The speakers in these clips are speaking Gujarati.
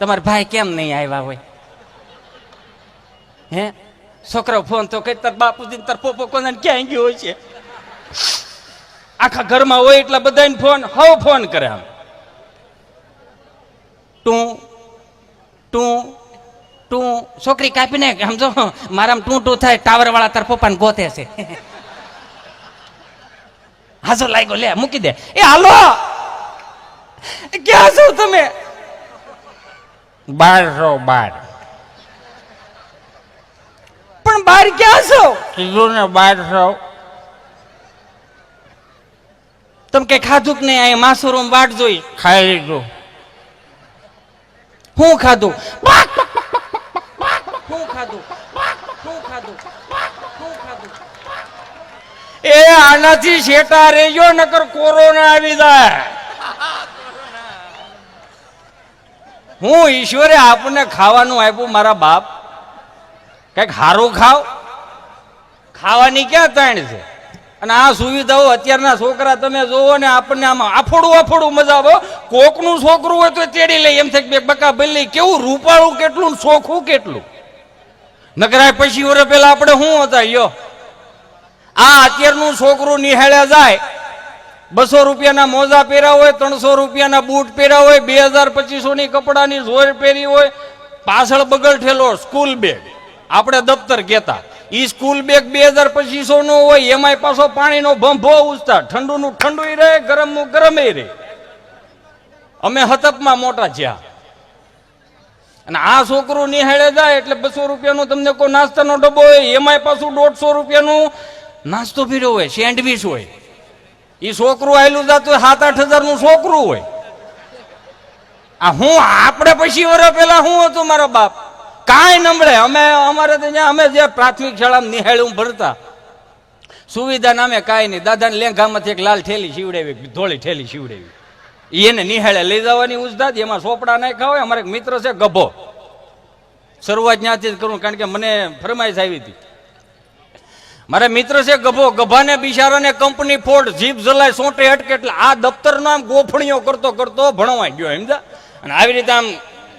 તમારા ભાઈ કેમ નહીં આવ્યા હોય? હે છોકરો ફોન તો કઈ તાર બાપુજી તાર પોપો કોને ક્યાં ગયો હોય છે? આખા ઘરમાં હોય એટલા બધાને ફોન ફોન કરે આમ તું તું તું છોકરી કાપીને સમજો મારામાં ટું ટું થાય ટાવર વાળા તાર પપ્પાને ગોતે છે. હાજો લાગ્યો લે મૂકી દે. એ હાલો ક્યાં છો તમે? બાર રહો બાર. પણ બાર ક્યાં છો? કીધું ને બાર રહો. તમે કઈ ખાધું કે નહીં? અહીંયા માસુરૂમ વાટ જોઈ. ખાઈ લીધું. હું ખાધું? હું ખાધું? હું ખાધું? હું ખાધું? એ આનાથી શેટા રેજો નકર કોરોના આવી જાય. હું ઈશ્વરે આપણને ખાવાનું આપ્યું મારા બાપ, કઈક હારું ખાવ. ખાવાની ક્યાં તાણ છે? અને આ સુવિધાઓ અત્યારના છોકરા તમે જોવો ને આપણને આમાં આફોડું મજા આવે. કોકનું છોકરું હોય તો તેડી લઈ એમ થાય બે બકા ભલે કેવું રૂપાળું કેટલું ચોખ્ખું કેટલું. નકરાય પછી વર્ષ પેલા આપણે શું હતા યો. આ અત્યારનું છોકરું નિહાળ્યા જાય 200 રૂપિયાના મોજા પહેર્યા હોય, 300 રૂપિયાના બૂટ પહેર્યા હોય, 2000-2500 ની કપડાની ઝોર પહેરી હોય, પાછળ બગલ ઠેલો સ્કૂલ બેગ, આપણે દફતર કહેતા. ઈ સ્કૂલ બેગ 2000-2500 નો હોય, એમાંય પાછો પાણીનો ભંભો ઉછતા, ઠંડુનું ઠંડુ રહે, ગરમનું ગરમે રહે. અમે હતપમાં મોટા થયા અને આ છોકરું નિહાળે જાય એટલે 200 રૂપિયાનો તમને કોઈ નાસ્તાનો ડબ્બો હોય, એમાંય પાછું 150 રૂપિયાનું નાસ્તો પીર્યો હોય, સેન્ડવીચ હોય. એ છોકરું આવેલું જતું 7-8 હજારનું છોકરું હોય. આ હું આપણે પછી વર્ષ પેલા શું હતું મારા બાપ? કાંઈ નમળે. અમારે અમે જે પ્રાથમિક શાળામાં નિહાળ્યું ભણતા, સુવિધા નામે કાંઈ નહીં. દાદાને લેંઘામાંથી એક લાલ ઠેલી સીવડાવી, ધોળી ઠેલી સીવડાવી, એને નિહાળે લઈ જવાની ઉજદાદ. એમાં ચોપડા નાખ્યા હોય. અમારે એક મિત્ર છે ગભો, શરૂઆત ત્યાંથી જ કરું કારણ કે મને ફરમાઈશ આવી હતી. મારા મિત્ર છે ગભો, ગભાને બિચારાને કંપની ફોડ જીપ જલાય સોંટે હટકે એટલે આ દફતરનો આમ ગોફણીઓ કરતો કરતો ભણવા ગયો સમજા. અને આવી રીતે આમ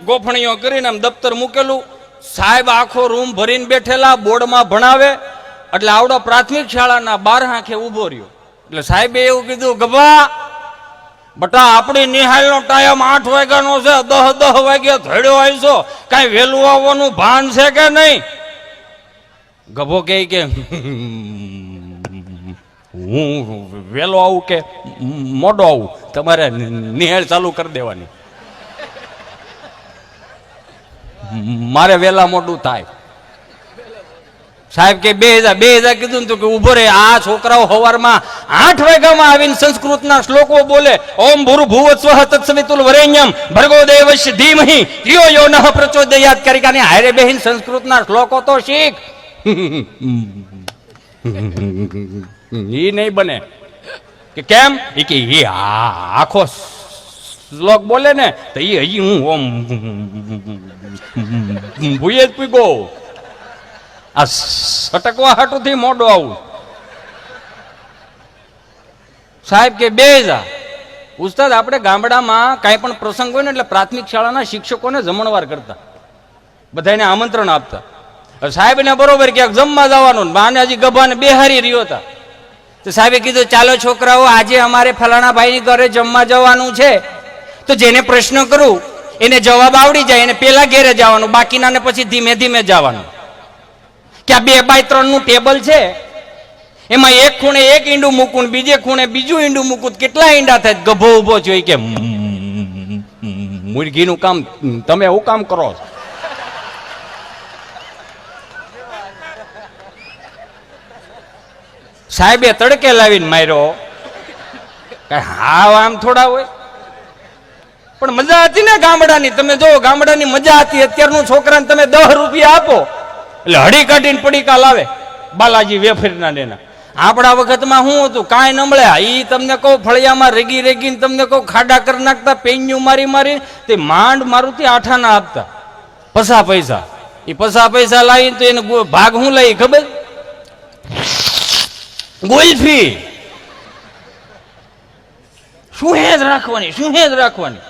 ગોફણીઓ કરીને આમ દફતર મૂકેલું. સાહેબ આખો રૂમ ભરીને બેઠેલા, બોર્ડમાં ભણાવે. એટલે આવડો પ્રાથમિક શાળાના 12 આંખે ઉભો રહ્યો. એટલે સાહેબે એવું કીધું, ગભા બટા આપણી નિહાળનો ટાઈમ 8 વાગ્યાનો છે, 10 વાગ્યા ધડ્યો આવીશો, કાંઈ વહેલું આવવાનું ભાન છે કે નહીં? ગભો કે હું વહેલો આવું કે મોડો આવું? તમારે નિહાળ ચાલુ કરી દેવાની. મારે વહેલા મોડું થાય. સાહેબ કે 2000 કીધું ને કે ઉભો રે. આ છોકરાઓ સવારમાં 8 વાગ્યામાં આવીને સંસ્કૃતના શ્લોકો બોલે. ઓમ ભૂર્ભુવઃ સ્વઃ તત્સવિતુલ વરેણ્યમ ભર્ગો દેવસ્ય ધીમહિ ધિયો યો નઃ પ્રચોદયાત કરીને હારે બેહીન સંસ્કૃતના શ્લોકો તો શીખ. ઈ નહીં બને. કે કેમ? એ કે એ આખો શ્લોક બોલે ને તો એ હજી હું ઓમ ભૂયે જ પીગો. આ સટકવા હાટુથી મોડો આવું. સાહેબ કે 2000. ઉસ્તાદ આપણે ગામડામાં કાંઈ પણ પ્રસંગ હોય ને એટલે પ્રાથમિક શાળાના શિક્ષકોને જમણવાર કરતા, બધાને આમંત્રણ આપતા. સાહેબ ને બરોબર ક્યાંક જમવા જવાનું, બાને હજી ગભાને બેહારી રહ્યો હતા. તો સાહેબે કીધું ચાલો છોકરાઓ આજે અમારે ફલાણા ભાઈની ઘરે જમવા જવાનું છે, તો જેને પ્રશ્ન કરું એને જવાબ આવડી જાય એને પેલા ઘેરે જવાનું, બાકીનાને પછી ધીમે ધીમે જવાનું. કે આ 2x3 નું ટેબલ છે, એમાં એક ખૂણે એક ઈંડું મૂકું, બીજે ખૂણે બીજું ઈંડું મૂકું, કેટલા ઈંડા થાય? ગભો ઉભો જોઈ કે મુરગીનું કામ તમે એવું કામ કરો છો. સાહેબે તડકે લાવીને માર્યો. કઈ હાવ આમ થોડા હોય? પણ મજા હતી ને ગામડાની. તમે જો ગામડાની મજા હતી. અત્યારનું છોકરાને તમે 10 રૂપિયા આપો એટલે હળી કાઢીને પડીકા લાવે, બાલાજી વેફરના ને. આપણા વખતમાં શું હતું? કાંઈ નમળે. ઈ તમને કહું ફળિયામાં રેગી રેગીને તમને કહું ખાડા કરી નાખતા, પેન્યું મારી મારી તે માંડ મારુતિ આઠાના આપતા. 50 પૈસા. એ 50 પૈસા લાવીને તો એને ભાગ શું લઈ ખબર? ગુલ્ફી. શું હેજ રાખવાની, શું હેજ રાખવાની.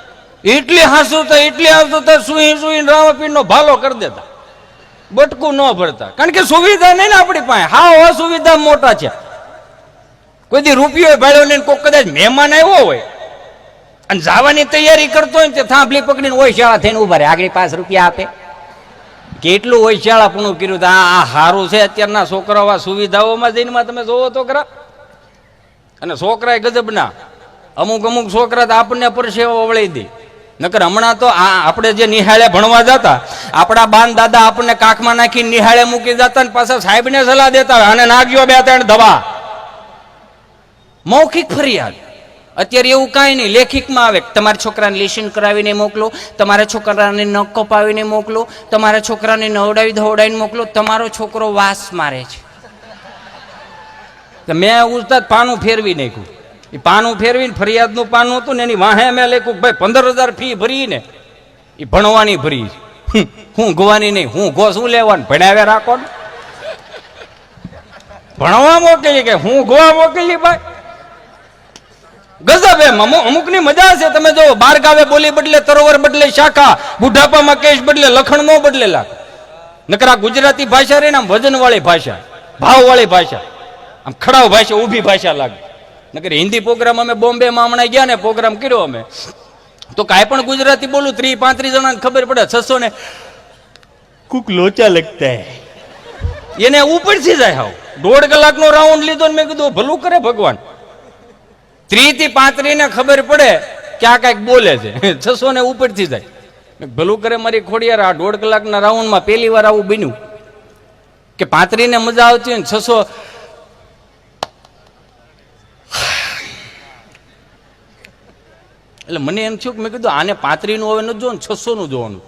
એટલી હાંસુતા સુઈ સુઈ રામાપીર નો ભાલો કરી દેતા, બટકું ન ભરતા. કારણ કે સુવિધા નહીં ને આપણી પાસે, હા અસુવિધા મોટા છે. કોઈ દી રૂપિયો ભાડ્યો નહીં, કોઈ કદાચ મહેમાન આવ્યો હોય અને જવાની તૈયારી કરતો હોય ને તે થાંભલી પકડીને હોય શાળા થઈને ઉભા રહે, આગળ 5 રૂપિયા આપે. કેટલું હોય શાળા પૂરું કર્યું. આ સારું છે અત્યારના છોકરાઓ આ સુવિધાઓમાં જઈને તમે જોવો તો ખરા. અને છોકરા ગજબના, અમુક છોકરા તો આપણને પરસેવો વળી દે. નકર હમણાં તો આપણે જે નિહાળે ભણવા જતા, આપણા બાન દાદા આપણને કાખમાં નાખી નિહાળે મૂકી જતા ને પાછા સાહેબને સલાહ દેતા અને નાખ્યો 2-3 દવા. મૌખિક ફરિયાદ. અત્યારે એવું કાંઈ નહીં, લેખિતમાં આવે. તમારા છોકરાને લેશન કરાવીને મોકલો, તમારા છોકરાને નખ કપાવીને મોકલો, તમારા છોકરાને નવડાવી ધોવડાવીને મોકલો, તમારો છોકરો વાસ મારે છે. મેં ઉસ્તાદ પાનું ફેરવી નાખ્યું. એ પાનું ફેરવીને ફરિયાદનું પાનું હતું ને એની વાહે મેં લખ્યું ભાઈ 15,000 ફી ભરીને એ ભણવાની ભરી. હું ગવાની નહીં, હું ગો શું લેવાનું, ભણાવ્યા રાખો ને. ભણવા મોકલી કે હું ગોવા મોકલી ભાઈ. ગજબ એમ. અમુકની મજા છે. તમે જો બાર ગાવે બોલી બદલે તરોવર બદલે શાખા, બુઢાપામાં કેશ બદલે લખણ નો બદલે લાખ. નકરા ગુજરાતી ભાષા રહી ને આમ વજન વાળી ભાષા, ભાવ વાળી ભાષા, આમ ખડાવ ભાષા, ઊભી ભાષા લાગે. નકર હિન્દી પ્રોગ્રામ અમે બોમ્બેમાં હમણાં ગયા ને પ્રોગ્રામ કર્યો અમે, તો કાંઈ પણ ગુજરાતી બોલું 30-35 જણાને ખબર પડે. 600 ને કુક લોચા લગતા હે, એને ઉપરથી જાય. હાવ 1.5 કલાકનો રાઉન્ડ લીધો ને મેં કીધું ભલું કરે ભગવાન. 30 થી 35 ને ખબર પડે કે આ કાંઈક બોલે છે, 600 ને ઉપરથી જાય. ભલું કરે મારી ખોડિયાર. આ 1.5 કલાકના રાઉન્ડમાં પહેલી વાર આવું બન્યું કે 35 ને મજા આવતી હોય ને 600. એટલે મને એમ થયું કે મેં કીધું આને 35 નું હવે નથી જોવાનું, 600 નું જોવાનું.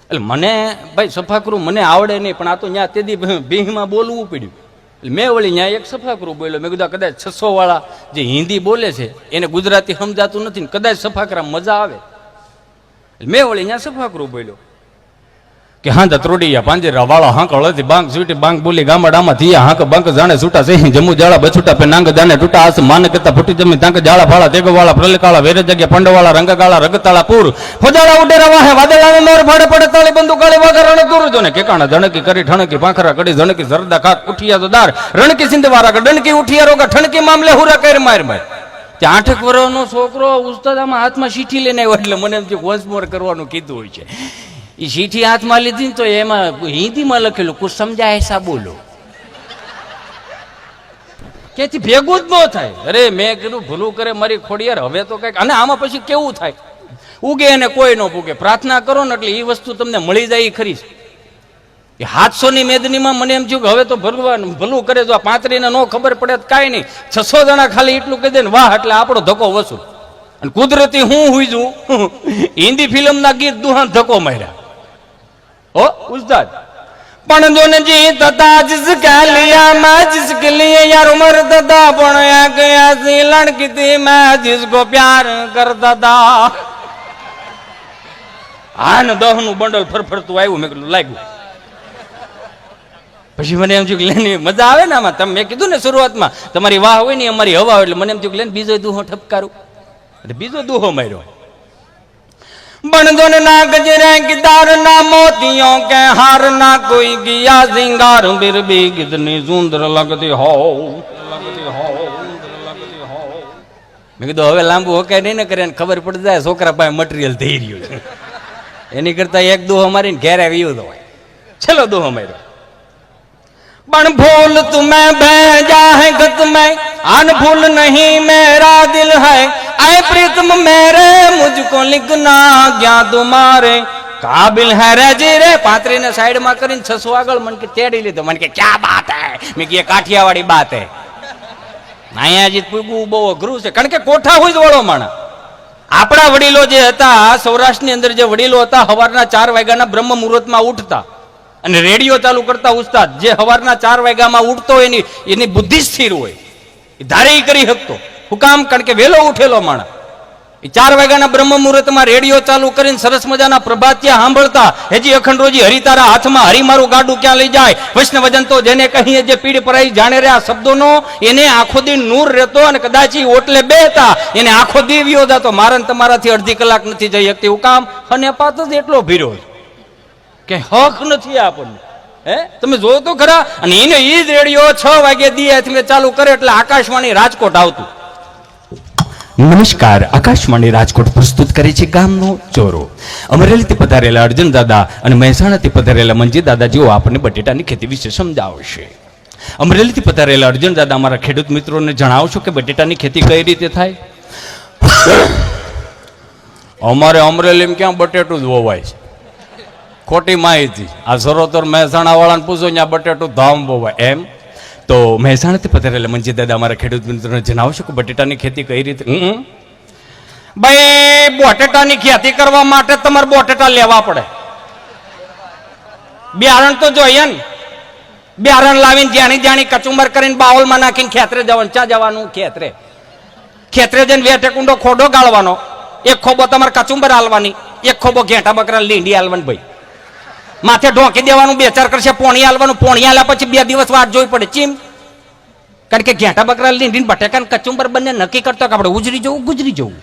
એટલે મને ભાઈ સફાકરું મને આવડે નહીં, પણ આ તો ત્યાં તેદી બીહમાં બોલવું પડ્યું. એટલે મેં વળી ત્યાં એક સફાકરું બોલ્યો. મેં કીધું કદાચ 600 વાળા જે હિન્દી બોલે છે એને ગુજરાતી સમજાતું નથી ને કદાચ સફાકરા મજા આવે. એટલે મેં વળી ત્યાં સફાકરું બોલ્યો કે હા ત્રોડિયા પાંજરા વાળા હાંક હળદી બાંક છૂટી બાંક બોલી ગામડામાં થયા હાંક બાંક જાણે છૂટા સહી જમુ જાળા બછૂટા પે નાંગ જાને તૂટા આસ માન કરતા ફૂટી જમી તાંક જાળા ફાળા દેગવાળા પ્રલકાળા વેરે જગ્યા પંડવાળા રંગકાળા રગતાળા પૂર ફજાળા ઉડેરા વાહે વાદળાને મોર ફાડે પડે તાળી બંદુ કાળી વાગર રણ તુર જોને કેકાણા ધણકી કરી ઠણકી પાંખરા કડી ધણકી સરદા ખાક ઉઠિયા તો દાર રણકી સિંધવારા ડણકી ઉઠિયા રોગા ઠણકી મામલે હુરા કર માર માર. ત્યાં 8 વર્ષનો છોકરો ઉસ્તાદ આમાં હાથમાં ચીઠી લઈને આવ્યો. એટલે મને એમ થયું વંશ મોર કરવાનું કીધું હોય છે. એ ચીઠી હાથમાં લીધી ને તો એમાં હિન્દીમાં લખેલું કુછ સમજાય એસા બોલો. ક્યાંથી ભેગું જ ન થાય. અરે મેં કીધું ભૂલું કરે મારી ખોડિયાર. હવે તો કઈક અને આમાં પછી કેવું થાય, ઉગે અને કોઈ ન પૂગે. પ્રાર્થના કરો ને એટલે એ વસ્તુ તમને મળી જાય એ ખરી. 700 ની મેદનીમાં મને એમ થયું કે હવે તો ભગવાન ભલું કરે. જો આ 35 ને ન ખબર પડે તો કાંઈ નહીં, 600 જણા ખાલી એટલું કહી દે ને વાહ એટલે આપણો ધક્કો વસૂલ. અને કુદરતી હું હુઈ જઉં હિન્દી ફિલ્મના ગીત દુહાન ધક્કો માર્યા. ओ उस्ताद पण दोन जी तता जिसके लिया मैं जिसके लिए यार उम्र तता पण एक ऐसी लड़की थी मैं जिसको प्यार करता था. આન 10 નું બંડલ ફરફરતું આવ્યું. મેં કીધું લાગ્યું. પછી મને એમ થયું કે લેની મજા આવે ને આમાં. તમે મેં કીધું ને શરૂઆતમાં તમારી વાહ હોય ને અમારી હવા હોય. એટલે મને એમ થયું કે લેને બીજો દુહો ઠપકારું. એટલે બીજો દુહો માર્યો. बणदुन ना गजरे गिदार ना मोतियों के हार ना कोई किया सिंगार फिर भी कितनी सुंदर लगती हो. મેં કીધું હવે લાંબુ હોકાય નહીં ને કરે ખબર પડી જાય છોકરા પાસે મટીરિયલ થઈ રહ્યું છે. એની કરતા એક દુહો મારીને ઘેરે આવ્યું તો હોય. ચલો દુહો માર્યો. પણ ફૂલ તુમે ભેજા હૈ ગત મેં અન ફૂલ નહીં મેરા દિલ હૈ आए प्रीतम मेरे मुझको लिखना क्या तुम्हारे काबिल है रे जी रे. 35 ने साइड में કરીને 600 આગળ મન કે તેડી લીધો. મન કે ક્યા બાત હે. મેં કે કાઠિયાવાડી બાત હે. અહીંયા જીત પૂગવું બહુ અઘરું છે. કારણ કે કોઠા હોય જ વાળો માણા. આપણા વડીલો જે હતા સૌરાષ્ટ્રની અંદર જે વડીલો હતા સવારના 4 વાગ્યાના બ્રહ્મ મુહૂર્તમાં ઉઠતા અને રેડિયો ચાલુ કરતા. ઉસ્તાદ જે સવારના 4 વાગ્યામાં ઉઠતો એની બુદ્ધિ સ્થિર હોય, એ ધારે કરી શકતો. હું કામ? કારણ કે વેલો ઉઠેલો માણસ. 4 વાગ્યાના બ્રહ્મ મુહૂર્તમાં રેડિયો ચાલુ કરીને સરસ મજાના પ્રભાતિયા સાંભળતા, હજી અખંડ રોજી હરિતારા હાથમાં, હરી મારું ગાડું ક્યાં લઈ જાય, વૈષ્ણવજન તો જેને કહીએ જે પીડ પરાઈ જાણે રે, આ શબ્દોનો એને આખો દી નૂર રહેતો, અને કદાચ ઈ ઓટલે બેહતા એને આખો દી વ્યો જતો. મારે ને તમારાથી અડધી કલાક નથી જઈ શકતી. એવું કામ અને પાત જ એટલો ભીરો કે હક નથી આપણને. હે, તમે જોવો તો ખરા. અને એને ઈ જ રેડિયો 6 વાગે દી ચાલુ કરે એટલે આકાશવાણી રાજકોટ આવતું. નમસ્કાર, આકાશવાણી રાજકોટ પ્રસ્તુત કરે છે ગામનો ચોરો. અમરેલીથી પધારેલા અર્જુન દાદા અને મહેસાણાથી પધારેલા મંજી દાદા જેઓ આપણને બટેટાની ખેતી વિશે સમજાવશે. અમરેલીથી પધારેલા અર્જુન દાદા અમારા ખેડૂત મિત્રોને જણાવશો કે બટેટાની ખેતી કઈ રીતે થાય? અમારે અમરેલીમાં ક્યાં બટેટું જ વવાય છે? ખોટી માહિતી. આ સરોતર મહેસાણા વાળાને પૂછો, ત્યાં બટેટું ધામ વવાય એમ. તો મહેસાણાથી પધારેલા મંજી દાદા અમારા ખેડૂત મિત્રોને જણાવશો કે બટેટાની ખેતી કઈ રીતે? ભાઈ, બટેટાની ખેતી કરવા માટે તમારે બટેટા લેવા પડે. બિયારણ તો જોઈએ ને. બિયારણ લાવીને જાણી જાણી કચુંબર કરીને બાઉલમાં નાખીને ખેતરે જવાનું. ચા જવાનું? ખેતરે. ખેતરે જઈને 2 ટેકુંડો ખોડો ગાળવાનો, 1 ખોબો તમારે કચુંબર હાલવાની, 1 ખોબો ઘેટા બકરા લીંડી હાલવાની. ભાઈ માથે ઢોકી દેવાનું, 2-4 કરશે પોણી હાલવાનું. પોણી હાલ્યા પછી 2 દિવસ વાટ જોવી પડે. ચીમ, કારણ કે ઘેટા બકરા લીંડીને બટેકા કચુંબર બંને નક્કી કરતો કે આપણે ઉજરી જવું ગુજરી જવું.